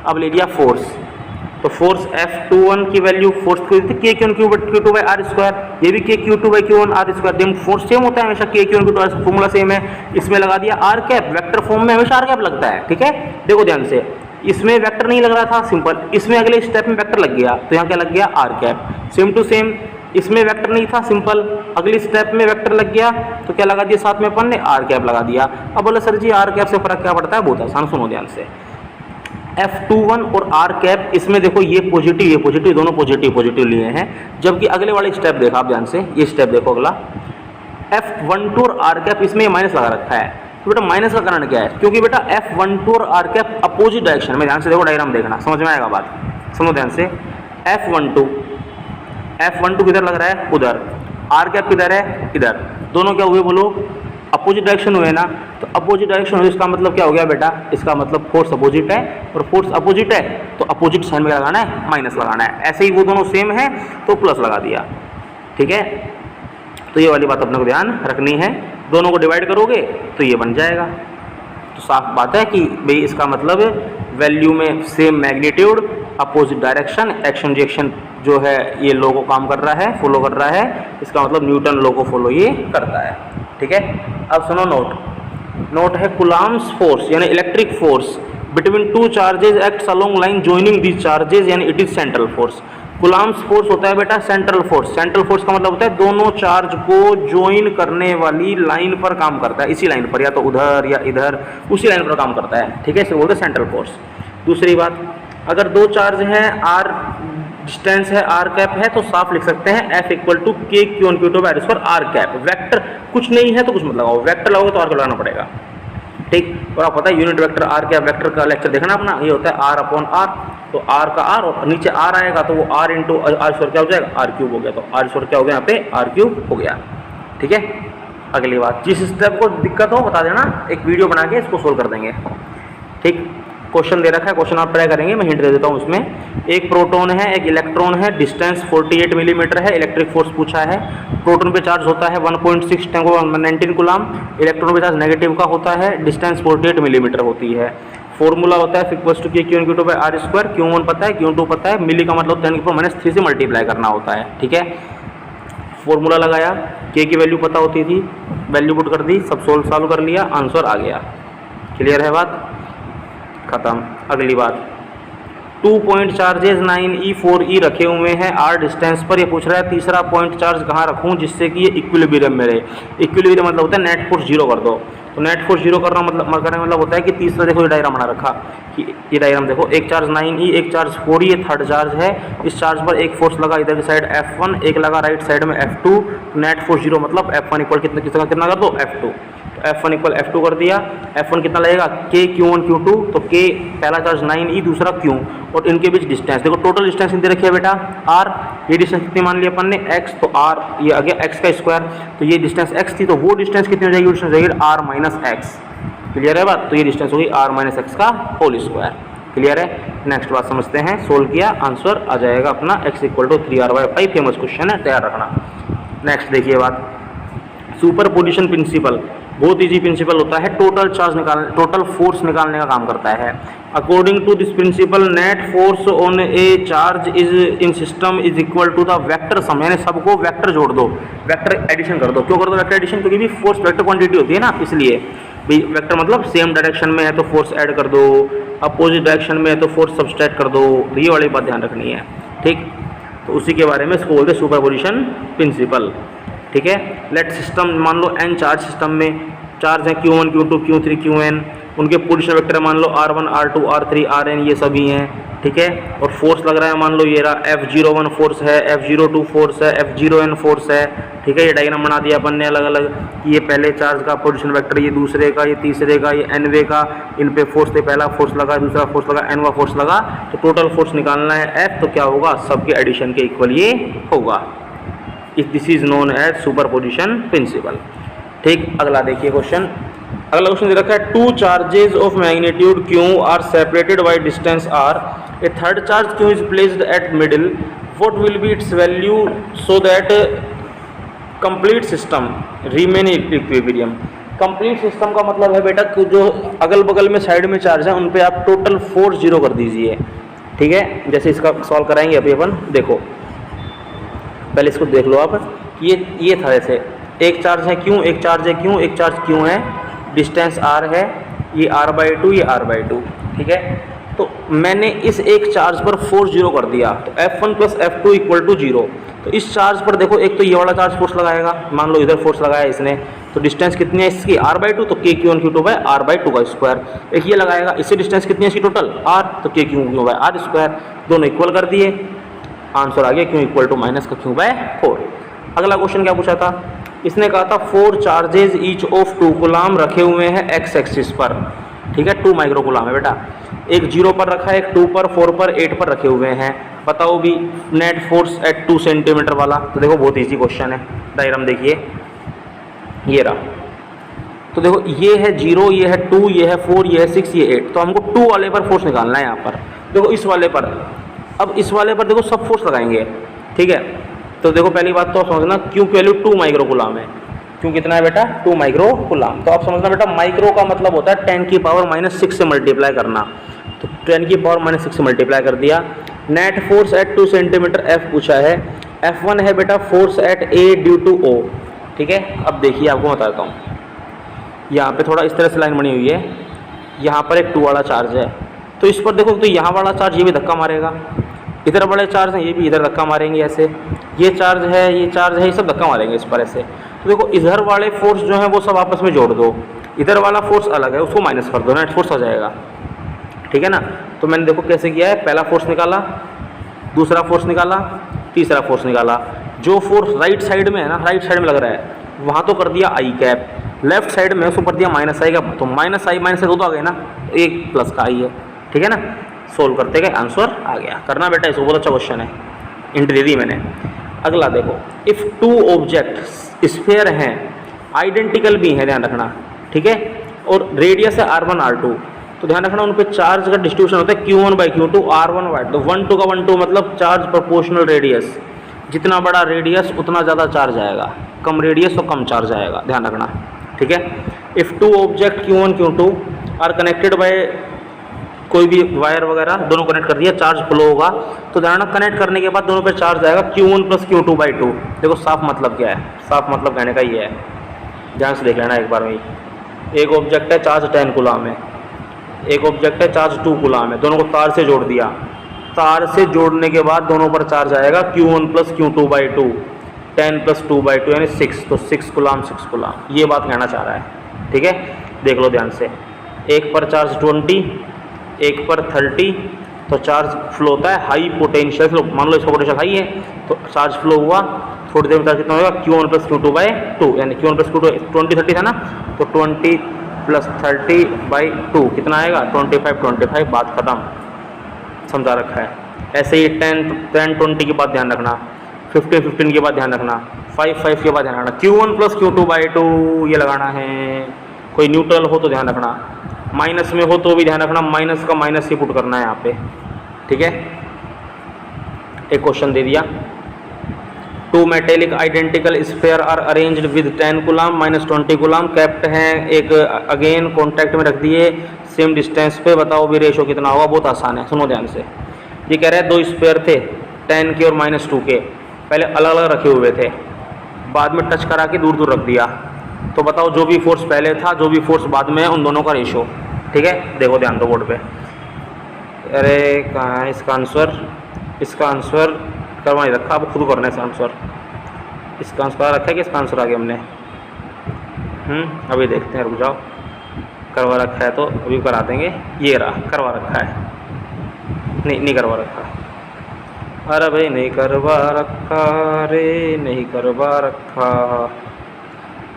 अब ले लिया फोर्स, तो फोर्स F21 की वैल्यू फोर्स को देती K1Q2 बाई R स्क्वायर, ये भी K2 by Q1 R square, them force same होता है हमेशा K1Q2 R, फॉर्मूला सेम है, इसमें लगा दिया R कैप, वेक्टर फॉर्म में हमेशा R कैप लगता है, ठीक है। देखो ध्यान से, इसमें वेक्टर नहीं लग रहा था सिंपल, इसमें अगले स्टेप में वेक्टर लग गया, तो यहाँ क्या लग गया R cap. Same to same इसमें वेक्टर नहीं था सिंपल, अगली स्टेप में वेक्टर लग गया, तो क्या लगा दिया साथ में अपन ने R कैप लगा दिया। अब बोले सर जी R कैप से फर्क क्या पड़ता है, बहुत आसान, सुनो ध्यान से। F21 और R कैप, इसमें देखो ये पॉजिटिव दोनों पॉजिटिव लिए हैं, जबकि अगले वाले स्टेप देखा आप ध्यान से, ये स्टेप देखो अगला F12 और R कैप, इसमें माइनस लगा रखा है। तो बेटा माइनस का कारण क्या है, क्योंकि बेटा F12 और R कैप अपोजिट डायरेक्शन में, ध्यान से देखो डायग्राम देखना, समझ में आएगा बात, समझो ध्यान से। F12 किधर लग रहा है, उधर, R कैप किधर है, इधर, दोनों क्या हुए बोलो, अपोजिट डायरेक्शन हुए ना। तो अपोजिट डायरेक्शन हुए, इसका मतलब क्या हो गया बेटा, इसका मतलब फोर्स अपोजिट है, और फोर्स अपोजिट है तो अपोजिट साइन में लगाना है, माइनस लगाना है। ऐसे ही वो दोनों सेम है तो प्लस लगा दिया, ठीक है। तो ये वाली बात अपने को ध्यान रखनी है, दोनों को डिवाइड करोगे तो ये बन जाएगा। तो साफ बात है कि भाई इसका मतलब वैल्यू में same magnitude, opposite direction, action reaction जो है ये लो को काम कर रहा है, फॉलो कर रहा है, इसका मतलब न्यूटन लो को फॉलो ये करता है, ठीक है। अब सुनो नोट है कुलाम्स फोर्स यानी electric force between two charges acts along line joining these charges, यानी it is central force. Coulomb's force होता है बेटा सेंट्रल फोर्स, सेंट्रल फोर्स का मतलब होता है दोनों चार्ज को ज्वाइन करने वाली लाइन पर काम करता है, इसी लाइन पर, या तो उधर या इधर, उसी लाइन पर काम करता है, ठीक है, इसे बोलते हैं सेंट्रल फोर्स। दूसरी बात, अगर दो चार्ज हैं, आर डिस्टेंस है, आर कैप है, तो साफ लिख सकते हैं F equal to K1Q2 by R R cap. Vector कुछ नहीं है तो कुछ मत लगाओ, वेक्टर लगाओगे तो आर को लगाना पड़ेगा, ठीक। और आप पता है unit vector R cap, vector का लेक्चर देखना अपना, ये होता है R अपॉन R, तो R का R और नीचे R आएगा तो वो R इंटू R स्क्वायर क्या हो जाएगा, R क्यूब हो गया, तो R स्क्वायर क्या हो गया यहाँ पे, R क्यूब हो गया, ठीक है। अगली बात, जिस स्टेप को दिक्कत हो बता देना, एक वीडियो बना के इसको सोल्व कर देंगे, ठीक। क्वेश्चन दे रखा है, क्वेश्चन आप ट्राई करेंगे, मैं हिंट दे देता हूँ उसमें। एक प्रोटॉन है, एक इलेक्ट्रॉन है, डिस्टेंस 48 मिलीमीटर है, इलेक्ट्रिक फोर्स पूछा है। प्रोटॉन पे चार्ज होता है 1.6 × 19 कूलम, इलेक्ट्रॉन पे चार्ज नेगेटिव का होता है, डिस्टेंस 48 मिलीमीटर होती है। फॉर्मूला होता है equals to K1Q2 by R square, Q1 पता है, Q2 पता है, मिली का मतलब 10⁻³ से मल्टीप्लाई करना होता है, ठीक है। फॉर्मूला लगाया, K की वैल्यू पता होती थी, वैल्यू पुट कर दी, सब सॉल्व कर लिया, आंसर आ गया। क्लियर है बात, खत्म। अगली बात, 2 पॉइंट चार्जेस 9e4e रखे हुए हैं r डिस्टेंस पर, ये पूछ रहा है तीसरा पॉइंट चार्ज कहाँ रखूँ जिससे कि ये इक्विलिब्रियम में रहे। इक्विलिब्रियम मतलब होता है नेट फोर्स जीरो कर दो, तो नेट फोर्स जीरो करना मतलब होता है कि तीसरा, देखो ये डायग्राम बना रखा, कि ये डायग्राम देखो, एक चार्ज 9e, एक चार्ज 4e, ये थर्ड चार्ज है, इस चार्ज पर एक फोर्स लगा इधर की साइड F1, एक लगा राइट साइड में F2, नेट फोर्स जीरो मतलब F1 इक्वल कितना कर दो, F2, F1 इक्वल F2 कर दिया। F1 कितना लगेगा, K1Q2, तो K पहला चार्ज 9e, दूसरा Q, और इनके बीच डिस्टेंस देखो, टोटल डिस्टेंस दे रखी है बेटा R, ये डिस्टेंस कितनी मान लिया अपन ने x, तो R ये आ गया x का स्क्वायर, तो ये डिस्टेंस x थी, तो वो डिस्टेंस कितनी हो जाएगी, डिस्टेंस हो जाएगी R माइनस एक्स। क्लियर है बात, तो ये डिस्टेंस होगी R माइनस एक्स का होल स्क्वायर। क्लियर है, नेक्स्ट बात समझते हैं, सोल्व किया, आंसर आ जाएगा अपना x equal to 3r/5, famous question है, तैयार रखना। नेक्स्ट देखिए बात, सुपर पोजिशन प्रिंसिपल, बहुत इजी प्रिंसिपल होता है, टोटल चार्ज निकालने, टोटल फोर्स निकालने का काम करता है। According to this principle net force on a charge is in system is equal to the vector sum, यानी सबको वेक्टर जोड़ दो, वेक्टर एडिशन कर दो। क्यों कर दो वेक्टर एडिशन? क्योंकि भी फोर्स वेक्टर क्वांटिटी होती है ना, इसलिए भी वेक्टर मतलब सेम डायरेक्शन में है तो फोर्स ऐड कर दो, अपोजिट डायरेक्शन में है तो फोर्स सब्सट्रैक्ट कर दो। तो ये वाली बात ध्यान रखनी है, ठीक। तो उसी के बारे में इसको बोलते हैं सुपरपोजिशन प्रिंसिपल, ठीक है। लेट सिस्टम, मान लो n चार्ज सिस्टम में चार्ज है Q1 Q2 Q3 Qn, उनके पोजीशन वेक्टर मान लो R1 R2 R3 Rn, ये सभी हैं, ठीक है। और फोर्स लग रहा है मान लो ये रहा F01 फोर्स है, F02 फोर्स है, F0n फोर्स है, ठीक है। ये डायग्राम बना दिया अपन ने अलग अलग, ये पहले चार्ज का पोजीशन वेक्टर, ये दूसरे का, ये तीसरे का, ये nवे का, इन पे फोर्स थे, पहला फोर्स लगा, दूसरा फोर्स लगा, nवा फोर्स लगा, तो टोटल फोर्स निकालना है F, तो क्या होगा? सबके एडिशन के इक्वल ये होगा। This is known as superposition principle, ठीक। अगला देखिए क्वेश्चन, अगला क्वेश्चन दे रखा है two charges of magnitude Q are separated by distance R, a third charge Q is placed at middle, what will be its value so that complete system remain equilibrium. Complete system का मतलब है बेटा कि जो अगल बगल में side में चार्ज है उन पे आप टोटल फोर्स जीरो कर दीजिए, ठीक है। जैसे इसका सॉल्व कराएंगे अभी अपन, देखो पहले इसको देख लो आप, ये था ऐसे, एक चार्ज है Q, एक चार्ज है Q, एक चार्ज Q है, डिस्टेंस R है, ये R/2, ये R/2, ठीक है। तो मैंने इस एक चार्ज पर फोर्स जीरो कर दिया, तो F1 + F2 = 0। तो इस चार्ज पर देखो, एक तो ये वाला चार्ज फोर्स लगाएगा, मान लो इधर फोर्स लगाया इसने, तो डिस्टेंस कितनी है इसकी? R/2, तो KQ1 Q2 R/2 का स्क्वायर। एक ये लगाएगा, इससे डिस्टेंस कितनी है इसकी टोटल? R, तो KQ1 R², दोनों इक्वल कर दिए, आंसर आ गया Q - Q/4। अगला क्वेश्चन क्या पूछा था? इसने कहा था 4 चार्जेज ईच ऑफ 2 कूलम रखे हुए हैं x एक्सिस पर, ठीक है। 2 माइक्रो कूलम है बेटा, एक 0 पर रखा है, एक 2 पर, 4 पर, 8 पर रखे हुए हैं। बताओ भी नेट फोर्स एट 2 सेंटीमीटर वाला। तो देखो बहुत इजी क्वेश्चन है, डायग्राम देखिए, ये रहा। तो देखो ये है 0, ये है 2, ये है 4, ये है 6, ये 8। तो हमको 2 वाले पर फोर्स निकालना है यहाँ पर। देखो इस वाले पर, अब इस वाले पर देखो सब फोर्स लगाएंगे, ठीक है। तो देखो पहली बात तो आप समझना, Q की वैल्यू 2 माइक्रो कूलम है। Q कितना है बेटा? 2 माइक्रो कूलम। तो आप समझना बेटा, माइक्रो का मतलब होता है 10⁻⁻6 से मल्टीप्लाई करना। तो 10⁻⁻6 से मल्टीप्लाई कर दिया। Net force at 2 centimetre F पूछा है। F1 है बेटा force at A due to O, ठीक है। अब देखिए आपको बताता हूँ, यहाँ पे थोड़ा इस तरह से लाइन बनी हुई है, यहाँ पर एक 2 वाला चार्ज है, तो इस पर देखो, तो यहाँ वाला चार्ज ये भी धक्का मारेगा, इधर बड़े चार्ज हैं ये भी इधर धक्का मारेंगे ऐसे, ये चार्ज है, ये चार्ज है, ये सब धक्का मारेंगे इस पर ऐसे। तो देखो इधर वाले फोर्स जो है वो सब आपस में जोड़ दो, इधर वाला फोर्स अलग है उसको माइनस कर दो, नेट फोर्स आ जाएगा, ठीक है ना। तो मैंने देखो कैसे किया है, पहला फोर्स निकाला, दूसरा फोर्स निकाला, तीसरा फोर्स निकाला। जो फोर्स राइट साइड में है ना, राइट साइड में लग रहा है, वहाँ तो कर दिया I कैप, लेफ्ट साइड में उसको कर दिया -I का, तो -I -I तो आ गए ना, एक प्लस का I है, ठीक है ना। सोल्व करते गए आंसर आ गया। करना बेटा इसको, बहुत अच्छा क्वेश्चन है, इंट दे दी मैंने। अगला देखो, इफ़ 2 ऑब्जेक्ट स्फेयर हैं, आइडेंटिकल भी हैं, ध्यान रखना, ठीक है, और रेडियस है R1 R2, तो ध्यान रखना उन पे चार्ज का डिस्ट्रीब्यूशन होता है Q1/Q2 R1/2। तो 1 2 का 1 2 मतलब चार्ज प्रोपोर्शनल रेडियस, जितना बड़ा रेडियस उतना ज़्यादा चार्ज आएगा, कम रेडियस तो कम चार्ज आएगा, ध्यान रखना, ठीक है। If 2 object Q1 Q2 are connected by, कोई भी वायर वगैरह दोनों कनेक्ट कर दिया, चार्ज फ्लो होगा, तो ध्यान रखना कनेक्ट करने के बाद दोनों पे चार्ज आएगा Q1 + Q2/2। देखो साफ मतलब क्या है, साफ मतलब कहने का ये है, ध्यान से देख लेना एक बार में। एक ऑब्जेक्ट है चार्ज 10 कूलम है, एक ऑब्जेक्ट है चार्ज 2 कूलम है, दोनों को तार से जोड़ दिया, तार से जोड़ने के बाद दोनों पर चार्ज आएगा Q1 + Q2/2, 10 + 2/2 यानी 6, तो 6 कूलम 6 कूलम, ये बात कहना चाह रहा है, ठीक है। देख लो ध्यान से, एक पर चार्ज 20, एक पर 30, तो चार्ज फ्लो होता है हाई पोटेंशियल फ्लो, मान लो इसका पोटेंशियल हाई है, तो चार्ज फ्लो हुआ, थोड़ी देर में चार्ज कितना होगा Q1 + Q2/2, यानी Q1 + Q2 20 30 था ना, तो 20 + 30/2 कितना आएगा 25, बात खत्म, समझा रखा है। ऐसे ही 10 20 के बाद ध्यान रखना, 15 के बाद ध्यान रखना, 5 के बाद ध्यान रखना, Q1 + Q2/2 ये लगाना है। कोई न्यूट्रल हो तो ध्यान रखना, माइनस में हो तो भी ध्यान रखना, माइनस का माइनस ही पुट करना है यहाँ पे, ठीक है। एक क्वेश्चन दे दिया, two metallic identical sphere are arranged with 10 coulomb -20 coulomb kept हैं, एक अगेन कॉन्टैक्ट में रख दिए सेम डिस्टेंस पे। बताओ भी रेशो कितना होगा, बहुत आसान है, सुनो ध्यान से। ये कह रहे हैं 2 स्फेयर थे 10 के और -2 के, पहले अलग अलग रखे हुए थे, बाद में टच करा के दूर दूर रख दिया। तो बताओ जो भी फोर्स पहले था जो भी फोर्स बाद में है उन दोनों का रेशो। ठीक है, देखो ध्यान दो बोर्ड पे। अरे कहाँ है इसका आंसर? इसका आंसर करवा नहीं रखा, अब खुद करना है इसका आंसर। इसका आंसर रखा है कि इसका आंसर आगे हमने अभी देखते हैं, रुक जाओ। करवा रखा है तो अभी करा देंगे। ये रहा, करवा रखा है। नहीं करवा रखा, अरे भाई नहीं करवा रखा रे, नहीं करवा रखा।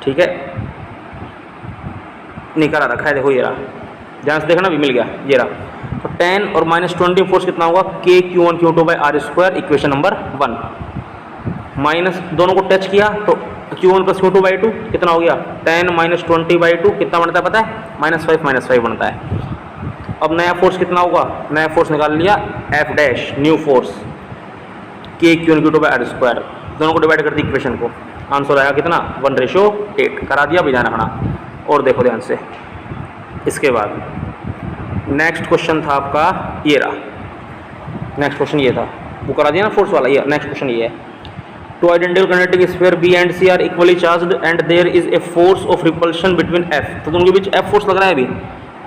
ठीक है, नहीं करा रखा है, देखो ये रहा, ध्यान से देखना, भी मिल गया, ये रहा। तो 10 और -20 फोर्स कितना होगा? KQ1Q2/r², equation number 1। माइनस दोनों को टच किया तो Q1 + Q2/2 कितना हो गया? 10 - 20/2 कितना बनता है पता है? -5 -5 बनता है। अब नया फोर्स कितना होगा? नया फोर्स निकाल लिया, F' न्यू फोर्स KQ1Q2/r², दोनों को डिवाइड कर दी इक्वेशन को, आंसर आया कितना? 1:8 करा दिया, भी ध्यान रखना। और देखो ध्यान से, इसके बाद नेक्स्ट क्वेश्चन था आपका, ये रहा नेक्स्ट क्वेश्चन, ये था वो करा दिया ना फोर्स वाला। ये नेक्स्ट क्वेश्चन ये है, two identical kinetic sphere B and C are equally charged and there is a force of repulsion between F। तो दोनों के बीच F फोर्स लग रहा है, अभी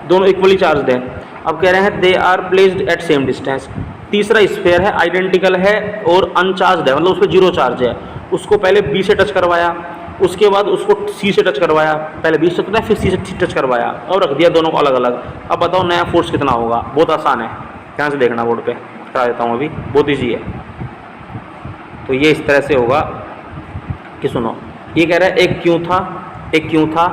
दोनों इक्वली चार्ज्ड हैं। अब कह रहे हैं they are placed at same distance. तीसरा स्फीयर है, आइडेंटिकल है और अनचार्ज्ड है, मतलब उस पर 0 चार्ज है। उसको पहले B से टच करवाया, उसके बाद उसको C से टच करवाया, पहले B से टच करवाया फिर C से टच करवाया और रख दिया दोनों को अलग अलग। अब बताओ नया फोर्स कितना होगा? बहुत आसान है, ध्यान से देखना, बोर्ड पे करा देता हूँ, अभी बहुत ईजी है। तो ये इस तरह से होगा कि सुनो, ये कह रहा है एक क्यों था,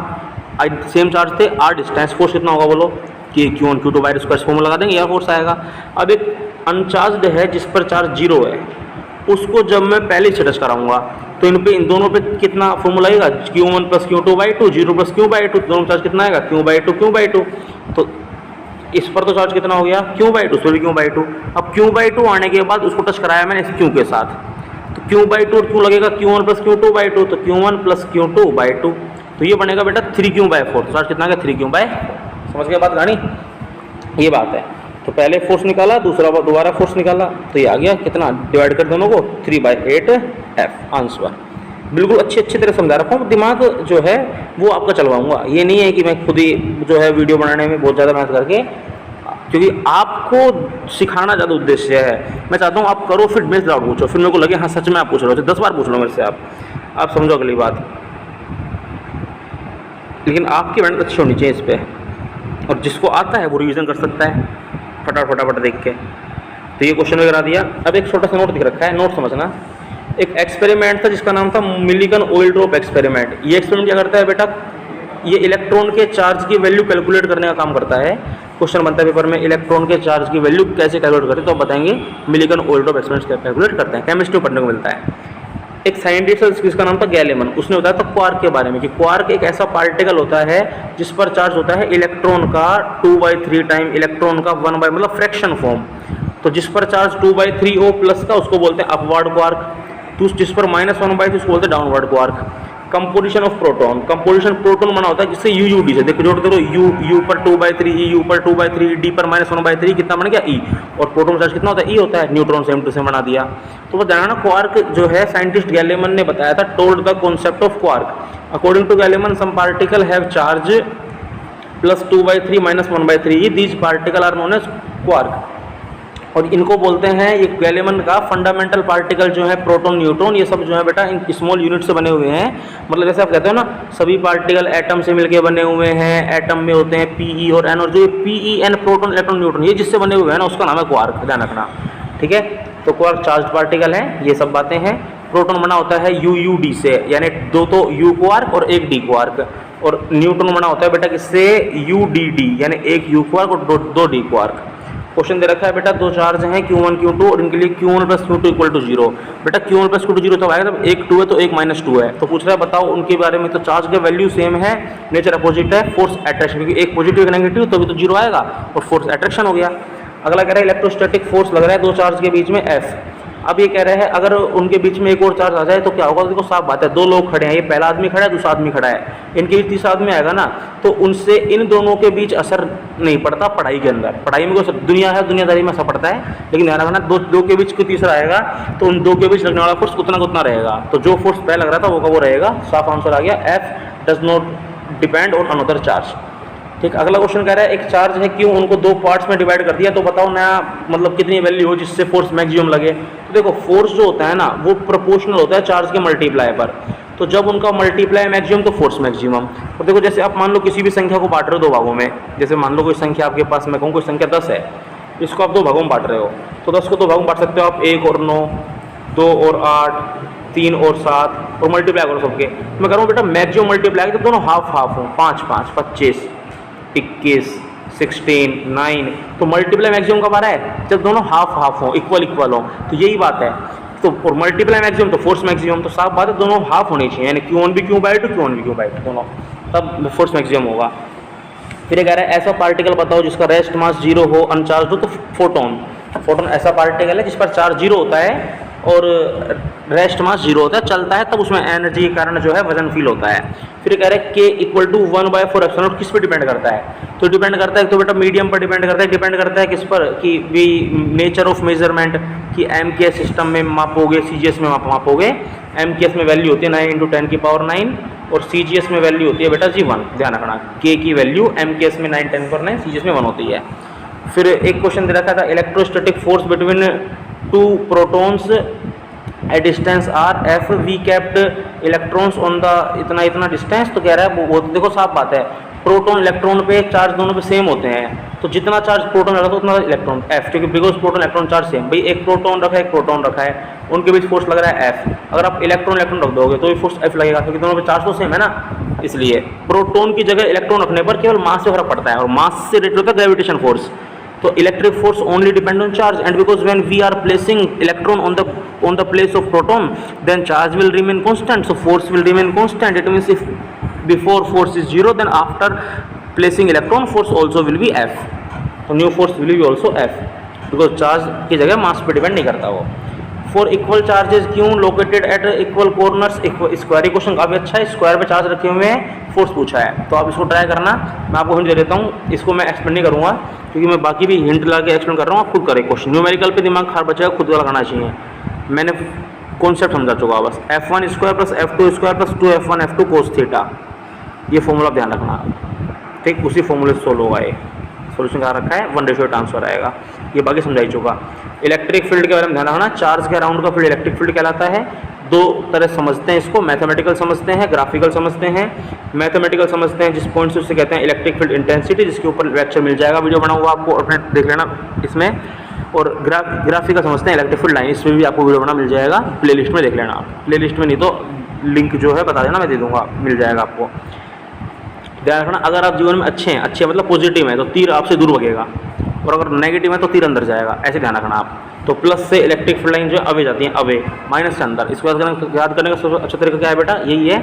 सेम चार्ज थे, r डिस्टेंस, फोर्स कितना होगा बोलो? कि Q1Q2/2 फॉर्मूला लगा देंगे, यह फोर्स आएगा। अब एक अनचार्ज्ड है जिस पर चार्ज 0 है, उसको जब मैं पहले से टच कराऊंगा तो इन दोनों पे कितना फॉर्मूला आएगा? Q1 + Q2/2, 0 + Q/2, दोनों चार्ज कितना आएगा? Q/2। तो इस पर तो चार्ज कितना हो गया? Q/2, उस पर भी Q/2। अब Q/2 आने के बाद उसको टच कराया मैंने इस Q के साथ, तो Q/2 और Q लगेगा Q1 + Q2/2, तो Q1 + Q2/2, तो ये बनेगा बेटा 3Q/4। तो चार्ज कितना आ गया? 3Q/4। समझ गए बात रानी? ये बात है। तो पहले फोर्स निकाला, दोबारा फोर्स निकाला, तो ये आ गया कितना? डिवाइड कर दोनों को 3/8F आंसर। बिल्कुल अच्छी तरह समझा रखा हूँ, दिमाग जो है वो आपका चलवाऊंगा। ये नहीं है कि मैं खुद ही जो है वीडियो बनाने में बहुत ज़्यादा मेहनत करके, क्योंकि आपको सिखाना ज़्यादा उद्देश्य है। मैं चाहता हूँ आप करो, फिर मेरे से डाउट पूछो, फिर मेरे को लगे हाँ सच में आप पूछ रहे हो, 10 बार पूछ लो मेरे से आप समझो अगली बात। लेकिन आपकी मेहनत अच्छी होनी चाहिए इस पर, और जिसको आता है वो रिवीजन कर सकता है फटाफट देख के। तो ये क्वेश्चन वगैरह दिया। अब एक छोटा सा नोट दिख रखा है, नोट समझना। एक एक्सपेरिमेंट था जिसका नाम था मिलिकन ऑयल ड्रॉप एक्सपेरिमेंट। ये एक्सपेरिमेंट क्या करता है बेटा? ये इलेक्ट्रॉन के चार्ज की वैल्यू कैलकुलेट करने का काम करता है। क्वेश्चन बनता है पेपर में, इलेक्ट्रॉन के चार्ज की वैल्यू कैसे कैलकुलेट करते हैं? तो आप बताएंगे Millikan oil drop experiment calculate करते हैं, केमिस्ट्री में पढ़ने को मिलता है। एक साइंटिस्ट है जिसका नाम था गैलेमन, उसने बताया था क्वार्क के बारे में कि क्वार्क एक ऐसा पार्टिकल होता है जिस पर चार्ज होता है इलेक्ट्रॉन का 2/3 टाइम इलेक्ट्रॉन का 1 मतलब फ्रैक्शन फॉर्म। तो जिस पर चार्ज 2/3 O प्लस का उसको बोलते हैं अपवर्ड क्वार्क, तो जिस पर -1/2 उसको बोलते हैं downward quark. Composition of proton, composition proton बना होता है जिससे UUD से, देखो जोड़ दो, U पर 2/3 E, U पर 2/3 D पर -1/3 कितना बन गया E, और प्रोटॉन चार्ज कितना होता है E होता है। न्यूट्रॉन सेम टू सेम बना दिया। तो वो जानना, क्वार्क जो है साइंटिस्ट गैलेमन ने बताया था, told the concept of quark. According to Gell-Mann some particle have charge +2/3 -1/3, these particle are known as quark. और इनको बोलते हैं, ये गैलेमन का फंडामेंटल पार्टिकल जो है प्रोटॉन न्यूट्रॉन, ये सब जो है बेटा इन स्मॉल यूनिट से बने हुए हैं। मतलब जैसे आप कहते हो ना सभी पार्टिकल एटम से मिलके बने हुए हैं, एटम में होते हैं Pe और N, और जो PeN प्रोटॉन इलेक्ट्रॉन न्यूट्रॉन ये जिससे बने हुए हैं ना उसका नाम है क्वार्क, ध्यान रखना, ठीक है। तो क्वार्क चार्ज पार्टिकल है, ये सब बातें हैं। प्रोटॉन बना होता है UUD से, यानी 2 तो U क्वार्क और 1 D क्वार्क, और न्यूट्रॉन बना होता है बेटा किससे? UDD, यानी 1 U क्वार्क और 2 D क्वार्क। क्वेश्चन दे रखा है बेटा, 2 चार्ज हैं Q1 Q2 और इनके लिए Q1 + Q2 = 0। बेटा Q1 + Q2 0 तब आएगा जब एक 2 है तो एक -2 है। तो पूछ रहा है बताओ उनके बारे में। तो चार्ज के वैल्यू सेम है, नेचर अपोजिट है, फोर्स अट्रैक्शन, क्योंकि एक पॉजिटिव एक नेगेटिव तभी तो 0 आएगा और फोर्स अट्रैक्शन हो गया। अगला कह रहा है इलेक्ट्रोस्टैटिक फोर्स लग रहा है 2 चार्ज के बीच में F। अब ये कह रहे हैं अगर उनके बीच में एक और चार्ज आ जाए तो क्या होगा। देखो साफ बात है, दो लोग खड़े हैं, ये पहला आदमी खड़ा है, दूसरा आदमी खड़ा है, इनके बीच तीसरा आदमी आएगा ना, तो उनसे इन दोनों के बीच असर नहीं पड़ता पढ़ाई के अंदर। पढ़ाई में कोई दुनिया है, दुनियादारी में असर पड़ता है, लेकिन ध्यान रखना दो के बीच कोई तीसरा आएगा तो उन दो के बीच लगने वाला फोर्स उतना उतना रहेगा। तो जो फोर्स पहले लग रहा था वो का वो रहेगा। साफ आंसर आ गया, F does not depend on another charge. ठीक, अगला क्वेश्चन कह रहा है एक चार्ज है, क्यों उनको दो पार्ट्स में डिवाइड कर दिया, तो बताओ नया मतलब कितनी वैल्यू हो जिससे फोर्स मैक्सिमम लगे। तो देखो फोर्स जो होता है ना वो प्रोपोर्शनल होता है चार्ज के मल्टीप्लाई पर, तो जब उनका मल्टीप्लाई मैक्सिमम तो फोर्स मैक्सिमम। तो देखो जैसे आप मान लो किसी भी संख्या को बांट रहे हो दो भागों में, जैसे मान लो कोई संख्या आपके पास, मैं कहूँ कोई संख्या 10 है, इसको आप दो भागों में बांट रहे हो, तो 10 को दो भागों में बांट सकते हो आप, 1 और 9, 2 और 8, 3 और 7 और मल्टीप्लाई करो सबके। मैं कह रहा हूँ बेटा मैक्सिमम मल्टीप्लाई तो दोनों हाफ हाफ हो, 5 5 25 21 16 9, तो मल्टीप्लाई मैक्सिमम कब आ रहा है, जब दोनों हाफ हाफ हो, इक्वल इक्वल हो। तो यही बात है, तो और मल्टीप्लाई मैक्सिमम तो फोर्स मैक्सिमम, तो साफ बात है दोनों हाफ होनी चाहिए, यानी Q1 भी Q/2 Q1 भी Q/2 दोनों, तब फोर्स मैक्सिमम होगा। फिर ये कह रहा है ऐसा पार्टिकल बताओ जिसका रेस्ट मास 0 हो, अनचार्ज हो, तो फोटोन। फोटोन ऐसा पार्टिकल है जिस पर चार्ज 0 होता है और रेस्ट मास 0 होता है, चलता है तब उसमें एनर्जी के कारण जो है वजन फील होता है। फिर कह रहे हैं K = 1/4 किस पर डिपेंड करता है, तो डिपेंड करता है तो बेटा मीडियम पर डिपेंड करता है किस पर, कि वी नेचर ऑफ मेजरमेंट, कि MKS सिस्टम में मापोगे, CGS में मापोगे। MKS में वैल्यू होती है 9 × 10⁹ और CGS में वैल्यू होती है बेटा जी 1। ध्यान रखना K की वैल्यू MKS में 9 × 10⁹, CGS में 1 होती है। फिर एक क्वेश्चन दे रखा था electrostatic force between 2 protons at distance r f, we kept electrons on the इतना इतना डिस्टेंस। तो कह रहा है वो देखो साफ बात है, प्रोटॉन इलेक्ट्रॉन पे चार्ज दोनों पे सेम होते हैं, तो जितना चार्ज प्रोटॉन लगा तो उतना इलेक्ट्रॉन f, क्योंकि because proton electron charge same. भाई एक प्रोटॉन रखा है एक प्रोटॉन रखा है, उनके बीच फोर्स लग रहा है f, अगर आप इलेक्ट्रॉन रख दोगे तो भी फोर्स f लगेगा, क्योंकि दोनों पे चार्ज तो सेम है ना। इसलिए प्रोटॉन की जगह इलेक्ट्रॉन रखने पर केवल मास से फर्क पड़ता है, और मास से रिलेटेड होता है ग्रेविटेशन फोर्स। तो electric force only depend on charge, and because when we are placing electron on the place of proton, then charge will remain constant, so force will remain constant. It means if before force is 0, then after placing electron force also will be F, so new force will be also F, because charge की जगह मास पे depend नहीं करता वो। For equal charges क्यों located at equal corners, square question काफ़ी अच्छा है, स्क्वायर पे चार्ज रखे हुए हैं, फोर्स पूछा है, तो आप इसको ट्राई करना। मैं आपको हिंट दे देता हूँ, इसको मैं एक्सप्लेन नहीं करूँगा क्योंकि मैं बाकी भी हिंट ला के एक्सप्लेन कर रहा हूँ, आप खुद करें क्वेश्चन। न्यूमेरिकल पे दिमाग खराब बचेगा, खुद का लगाना चाहिए। मैंने कॉन्सेप्ट समझा चुका बस, F1² + F2² + 2F1 F2 cos theta, ये फॉर्मूला ध्यान रखना, ठीक, उसी फॉर्मूले से सोल्व होगा। ये सोल्यूशन कहाँ रखा है, 1:8 ट्रांसफर आएगा, ये बाकी समझा ही चुका। इलेक्ट्रिक फील्ड के बारे में ध्यान रखना, चार्ज के अराउंड का फील्ड इलेक्ट्रिक फील्ड कहलाता है। दो तरह समझते हैं इसको, मैथमेटिकल समझते हैं, ग्राफिकल समझते हैं। मैथमेटिकल समझते हैं जिस पॉइंट से उससे कहते हैं इलेक्ट्रिक फील्ड इंटेंसिटी, जिसके ऊपर लेक्चर मिल जाएगा, वीडियो बना हुआ, आपको अपने देख लेना इसमें। और ग्राफिकल समझते हैं इलेक्ट्रिक फील्ड लाइन, इसमें भी आपको वीडियो बना मिल जाएगा, प्लेलिस्ट में देख लेना आप, प्लेलिस्ट में नहीं तो लिंक जो है बता देना, मैं दे दूँगा, मिल जाएगा आपको। ध्यान रखना, अगर आप जीवन में अच्छे हैं, अच्छे मतलब पॉजिटिव है, तो तीर आपसे दूर भगेगा, और अगर नेगेटिव है तो तीर अंदर जाएगा, ऐसे ध्यान रखना आप। तो प्लस से इलेक्ट्रिक फील्ड लाइन जो है अवे जाती है, अवे, माइनस से अंदर। इसको याद करने का सबसे अच्छा तरीका क्या है बेटा, यही है,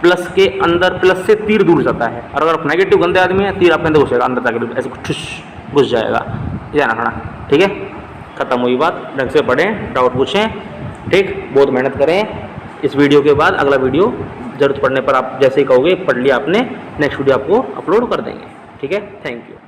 प्लस के अंदर, प्लस से तीर दूर जाता है, और अगर आप नेगेटिव गंदे आदमी है, तीर आपके अंदर घुसेगा, अंदर जाकर ऐसे ठुश घुस जाएगा, ध्यान रखना, ठीक है। खत्म हुई बात, ढंग से पढ़ें, डाउट पूछें, ठीक, बहुत मेहनत करें। इस वीडियो के बाद अगला वीडियो जरूरत पड़ने पर आप जैसे ही कहोगे पढ़ लिया आपने, नेक्स्ट वीडियो आपको अपलोड कर देंगे, ठीक है। Thank you.